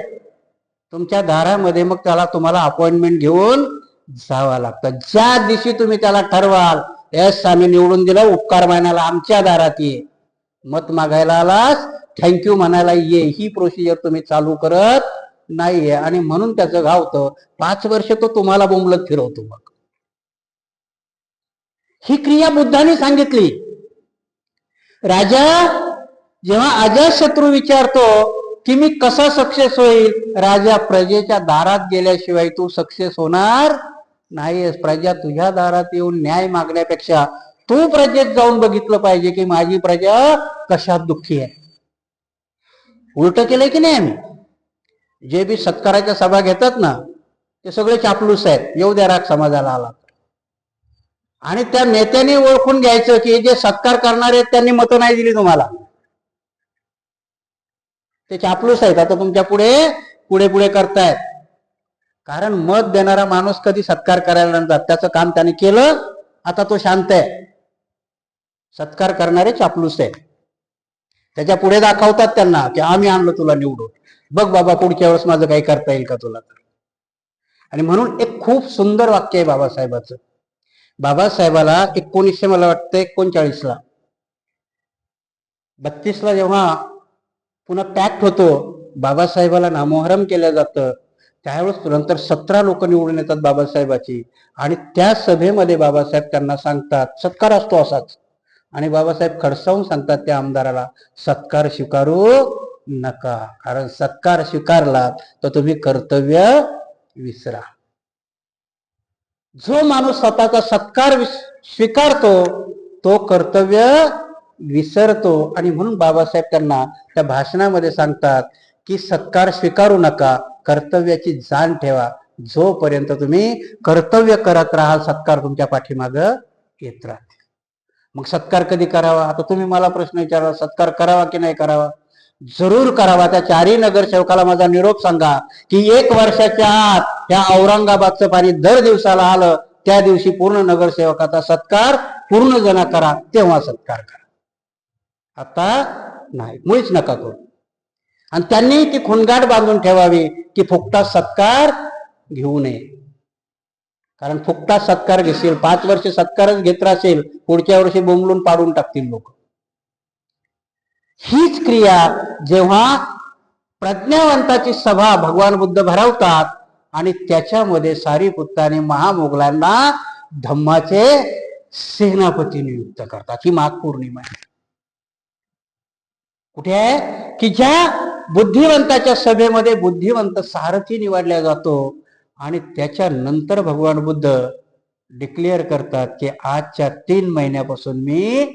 तुमच्या दारामध्ये, मग त्याला तुम्हाला अपॉइंटमेंट घेऊन जावं लागतं. ज्या दिवशी तुम्ही त्याला ठरवाल यस आम्ही निवडून दिलं, उपकार मानायला आमच्या दारात ये, मत मागायला आलास थँक्यू म्हणायला ये, ही प्रोसिजर तुम्ही चालू करत नाहीये. आणि म्हणून त्याचं घावतं 5 वर्ष तो तुम्हाला बोंबलत फिरवतो. मग ही क्रिया बुद्धाने सांगितली. राजा जेव्हा अजातशत्रू विचारतो की मी कसा सक्सेस होईल, राजा प्रजेच्या दारात गेल्याशिवाय तू सक्सेस होणार नाहीस. प्रजा तुझ्या दारात येऊन न्याय मागण्यापेक्षा तू प्रजेत जाऊन बघितलं पाहिजे की माझी प्रजा कशात दुःखी आहे. उलट केलंय की नाही आम्ही. जे बी सत्काराच्या सभा घेतात ना ते सगळे चापलूस आहेत, येऊ द्या राग समाजाला आला. आणि त्या नेत्यांनी ओळखून घ्यायचं की जे सत्कार करणारे आहेत त्यांनी मतं नाही दिली तुम्हाला, ते चापलूस आहेत. आता तुमच्या पुढे पुढे पुढे करतायत. कारण मत देणारा माणूस कधी सत्कार करायला नंतर त्याचं काम त्याने केलं, आता तो शांत आहे. सत्कार करणारे चापलूस आहेत. त्याच्या पुढे दाखवतात त्यांना की आम्ही आणलं तुला निवडून, बघ बाबा पुढच्या वेळेस माझं काही करता येईल का तुला. आणि म्हणून एक खूप सुंदर वाक्य आहे बाबासाहेबाचं. बाबासाहेबाला 1900 मला वाटतं 39ला 32ला जेव्हा पुन्हा पॅक्ट होतो, बाबासाहेबाला नामोहरम केलं जातं, त्यावेळेस नंतर 17 लोक निवडून येतात बाबासाहेबाची. आणि त्या सभेमध्ये बाबासाहेब त्यांना सांगतात, सत्कार असतो असाच, आणि बाबासाहेब खडसावून सांगतात त्या आमदाराला, सत्कार स्वीकारू नका, कारण सत्कार स्वीकारला तर तुम्ही कर्तव्य विसरा. जो माणूस स्वतःचा सत्कार स्वीकारतो तो कर्तव्य विसरतो. आणि म्हणून बाबासाहेब त्यांना त्या भाषणामध्ये सांगतात की सत्कार स्वीकारू नका, कर्तव्याची जाण ठेवा. जोपर्यंत तुम्ही कर्तव्य करत राहाल सत्कार तुमच्या पाठीमागं येत राहते. मग सत्कार कधी करावा? आता तुम्ही मला प्रश्न विचारला, सत्कार करावा की नाही करावा? जरूर करावा. त्या 4ही नगरसेवकाला माझा निरोप सांगा की 1 वर्षाच्या आत या औरंगाबादचं पाणी दर दिवसाला आलं, त्या दिवशी पूर्ण नगरसेवकाचा सत्कार पूर्ण जण करा, तेव्हा सत्कार करा. आता नाही, मुळीच नका करू. आणि त्यांनी ती खुणगाठ बांधून ठेवावी की फुकटा सत्कार घेऊ नये. कारण फुकटा सत्कार घेशील, 5 वर्ष सत्कारच घेत राहशील, पुढच्या वर्षी बोंबलून पाडून टाकतील लोक. हीच क्रिया जेव्हा प्रज्ञावंताची सभा भगवान बुद्ध भरवतात आणि त्याच्यामध्ये सारीपुत्त आणि महामोगलांना धम्माचे सेनापती नियुक्त करतात, ही माघ पौर्णिमा आहे. कुठे आहे की ज्या बुद्धिवंताच्या सभेमध्ये बुद्धिवंत सारथी निवडला जातो आणि त्याच्यानंतर भगवान बुद्ध डिक्लेअर करतात की आजच्या 3 महिन्यापासून मी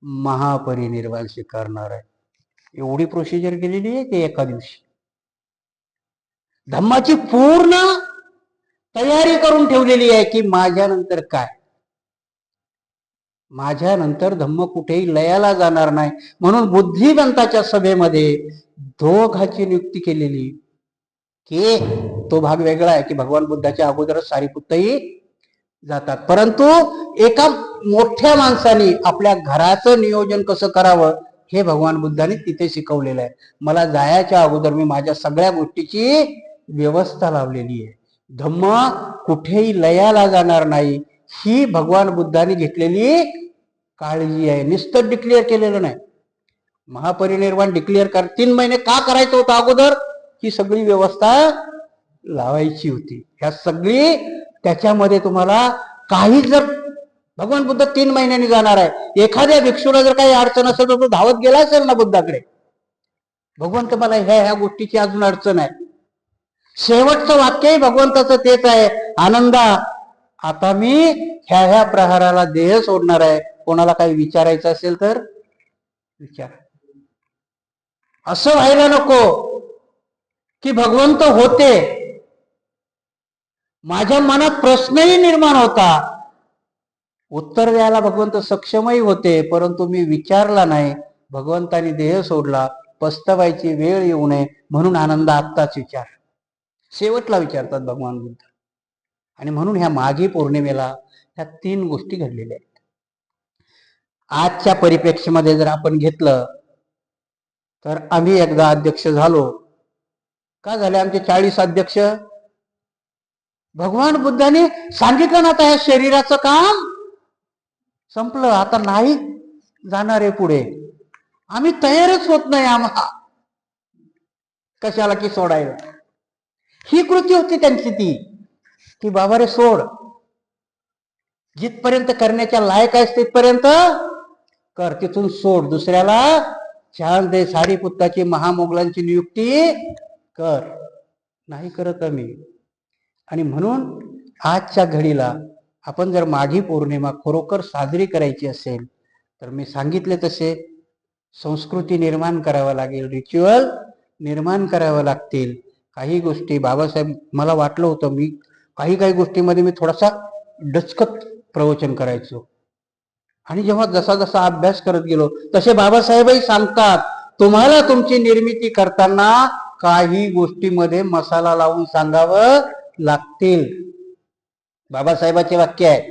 महापरिनिर्वाण स्वीकारणार आहे. एवढी प्रोसिजर केलेली आहे की एका दिवशी धम्माची पूर्ण तयारी करून ठेवलेली आहे की माझ्यानंतर काय, माझ्यानंतर धम्म कुठेही लयाला जाणार नाही. म्हणून बुद्धिवंताच्या सभेमध्ये दोघाची नियुक्ती केलेली, की तो भाग वेगळा आहे की भगवान बुद्धाच्या अगोदरच सारीपुत्तही जातात. परंतु एका मोठ्या माणसाने आपल्या घराचं नियोजन कसं करावं हे भगवान बुद्धाने तिथे शिकवलेलं आहे. मला जायच्या अगोदर मी माझ्या सगळ्या गोष्टीची व्यवस्था लावलेली आहे. धम्म कुठेही लयाला जाणार नाही, ही भगवान बुद्धाने घेतलेली काळजी आहे. नुसतं डिक्लेअर केलेलं नाही. महापरिनिर्वाण डिक्लेअर 3 महिने का करायचं होतं अगोदर? ही सगळी व्यवस्था लावायची होती. ह्या सगळी त्याच्यामध्ये तुम्हाला काही जर भगवान बुद्ध 3 महिन्यांनी जाणार आहे, एखाद्या भिक्षूला जर काही अडचण असेल तर तो धावत गेला असेल ना बुद्धाकडे, भगवंत मला ह्या गोष्टीची अजून अडचण आहे. शेवटचं वाक्यही भगवंताचं तेच आहे, आनंदा आता मी ह्या प्रहाराला देह सोडणार आहे, कोणाला काही विचारायचं असेल तर विचार. असं व्हायला नको की भगवंत होते, माझ्या मनात प्रश्नही निर्माण होता, उत्तर द्यायला भगवंत सक्षमही होते, परंतु मी विचारला नाही, भगवंतानी देह सोडला, पस्तवायची वेळ येऊ नये म्हणून आनंद आत्ताच विचार. शेवटला विचारतात भगवान बुद्ध. आणि म्हणून ह्या माघी पौर्णिमेला ह्या 3 गोष्टी घडलेल्या आहेत. आजच्या परिप्रेक्ष्यामध्ये जर आपण घेतलं तर आम्ही एकदा अध्यक्ष झालो. का झाले आमचे 40 अध्यक्ष? भगवान बुद्धाने सांगितलं ना, आता ह्या शरीराचं काम संपलं, आता नाही जाणार आहे पुढे, आम्ही तयारच होत नाही, आम्हाला कशाला की सोडायला. ही कृती होती त्यांची ती की बाबा रे सोड, जिथपर्यंत करण्याच्या लायक आहेस तिथपर्यंत कर, तिथून सोड, दुसऱ्याला चान्स दे, सारीपुत्ताची महामोगलांची नियुक्ती कर. नाही करत आम्ही. आणि म्हणून आजच्या घडीला आपण जर माघी पौर्णिमा खरोखर साजरी करायची असेल तर मी सांगितले तसे संस्कृती निर्माण करावं लागेल, रिच्युअल निर्माण करावं लागतील. काही गोष्टी बाबासाहेब, मला वाटलं होतं मी काही गोष्टीमध्ये मी थोडासा डचकत प्रवचन करायचो, आणि जेव्हा जसा जसा अभ्यास करत गेलो तसे बाबासाहेबही सांगतात, तुम्हाला तुमची निर्मिती करताना काही गोष्टीमध्ये मसाला लावून सांगावं लागतील. बाबासाहेबाचे वाक्य आहे.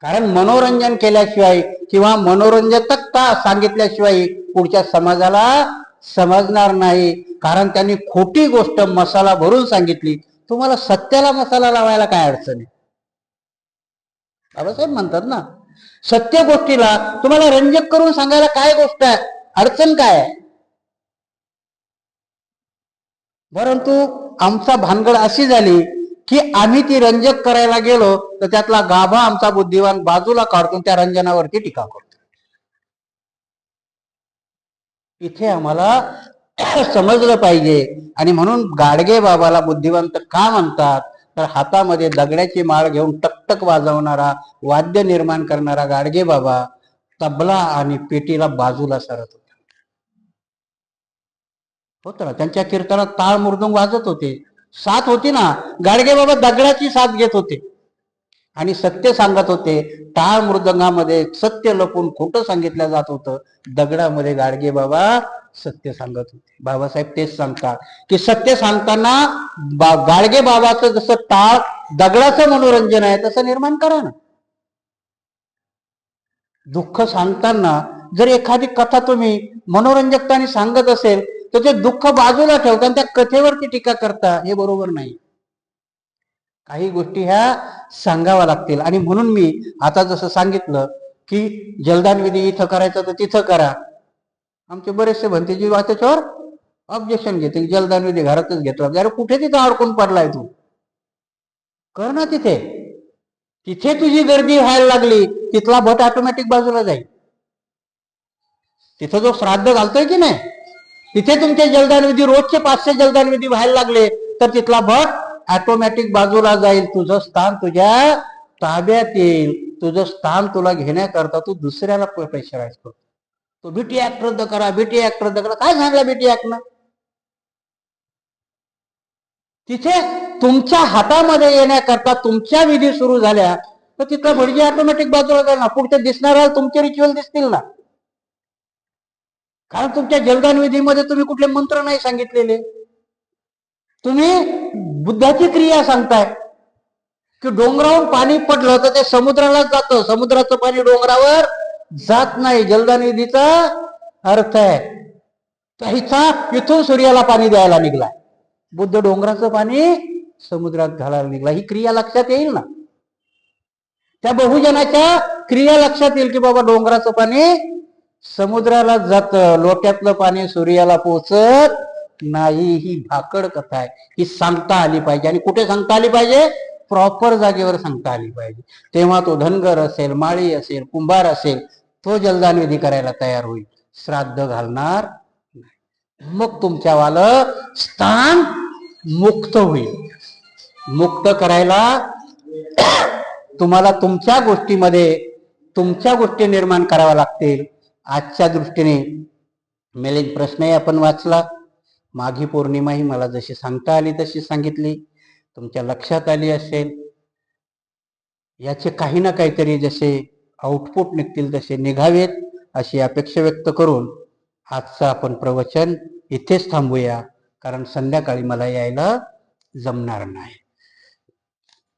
कारण मनोरंजन केल्याशिवाय किंवा मनोरंजकता सांगितल्याशिवाय पुढच्या समाजाला समजणार नाही. कारण त्यांनी खोटी गोष्ट मसाला भरून सांगितली. तुम्हाला सत्याला मसाला लावायला काय अडचण आहे? बाबासाहेब म्हणतात ना, सत्य गोष्टीला तुम्हाला रंजक करून सांगायला काय गोष्ट आहे, अडचण काय आहे? परंतु आमचा भानगड अशी झाली की आम्ही ती रंजक करायला गेलो तर त्यातला गाभा आमचा बुद्धिवान बाजूला काढतो, त्या रंजनावरती टीका करतो. इथे आम्हाला समजलं पाहिजे. आणि म्हणून गाडगे बाबाला बुद्धिवंत का म्हणतात, तर हातामध्ये दगडाची माळ घेऊन टकटक वाजवणारा, वाद्य निर्माण करणारा गाडगे बाबा तबला आणि पेटीला बाजूला सरत होता. होत ना, त्यांच्या कीर्तनात टाळ मृदुंग वाजत होते, साथ होती ना. गाडगे बाबा दगडाची साथ घेत होते आणि सत्य सांगत होते. टाळ मृदंगामध्ये सत्य लपून खोटं सांगितलं जात होतं, दगडामध्ये गाडगे बाबा सत्य सांगत होते. बाबासाहेब तेच सांगतात की सत्य सांगताना गाडगे बाबाचं जसं टाळ दगडाचं मनोरंजन आहे तसं निर्माण करा ना. दुःख सांगताना जर एखादी कथा तुम्ही मनोरंजकताने सांगत असेल तर ते दुःख बाजूला ठेवता आणि त्या कथेवरती टीका करता, हे बरोबर नाही. काही गोष्टी ह्या सांगाव्या लागतील. आणि म्हणून मी आता जसं सांगितलं की जलदान विधी इथं करायचं तर तिथं करा. आमचे बरेचसे भंतेजी त्याच्यावर ऑब्जेक्शन घेते, जलदान विधी घरातच घेतला. अरे कुठे तिथं अडकून पडलाय तू, कर ना तिथे. तिथे तुझी गर्दी व्हायला लागली, तिथला भट ऑटोमॅटिक बाजूला जाईल. तिथं जो श्राद्ध घालतोय की नाही, तिथे तुमचे जलदान विधी रोजचे 500 जलदान विधी व्हायला लागले तर तिथला भट ऑटोमॅटिक बाजूला जाईल. तुझं स्थान तुझ्या ताब्यात येईल. तुझं स्थान तुला घेण्याकरता तू दुसऱ्याला प्रेशराईज करतो. तो बीटी ऍक्ट रद्द करा, बीटी ऍक्ट रद्द करा. काय सांगला बीटी ऍक्ट? तिथे तुमच्या हातामध्ये येण्याकरता तुमच्या विधी सुरू झाल्या तर तिथला भटजी ऑटोमॅटिक बाजूला जाईल ना. पुढच्या दिसणाऱ्या तुमचे रिच्युअल दिसतील ना. कारण तुमच्या जलदान विधीमध्ये तुम्ही कुठले मंत्र नाही सांगितलेले. तुम्ही बुद्धाची क्रिया सांगताय की डोंगरावरून पाणी पडलं तर ते समुद्रालाच जातं, समुद्राचं पाणी डोंगरावर जात नाही. जलदान विधीचा अर्थ आहे त्याचा इथून सूर्याला पाणी द्यायला निघलाय, बुद्ध डोंगराचं पाणी समुद्रात घालायला निघला. ही क्रिया लक्षात येईल ना. त्या बहुजनाच्या क्रिया लक्षात येईल की बाबा डोंगराचं पाणी समुद्राला जात, लोट्यातलं पाणी सूर्याला पोचत नाही. ही भाकड कथा आहे, ही सांगता आली पाहिजे. आणि कुठे सांगता आली पाहिजे? प्रॉपर जागेवर सांगता आली पाहिजे. तेव्हा तो धनगर असेल, माळी असेल, कुंभार असेल, तो जलदान विधी करायला तयार होईल, श्राद्ध घालणार. मग तुमच्यावालं स्थान मुक्त होईल. मुक्त करायला तुम्हाला तुमच्या गोष्टीमध्ये तुमच्या गोष्टी निर्माण कराव्या लागतील. आजच्या दृष्टीने मिलिंद प्रश्नही आपण वाचला. माघी पौर्णिमा ही मला जशी सांगता आली तशी सांगितली, तुमच्या लक्षात आली असेल. याचे काही ना काहीतरी जसे आउटपुट निघतील तसे निघावेत अशी अपेक्षा व्यक्त करून आजचं आपण प्रवचन इथेच थांबूया. कारण संध्याकाळी मला यायला जमणार नाही.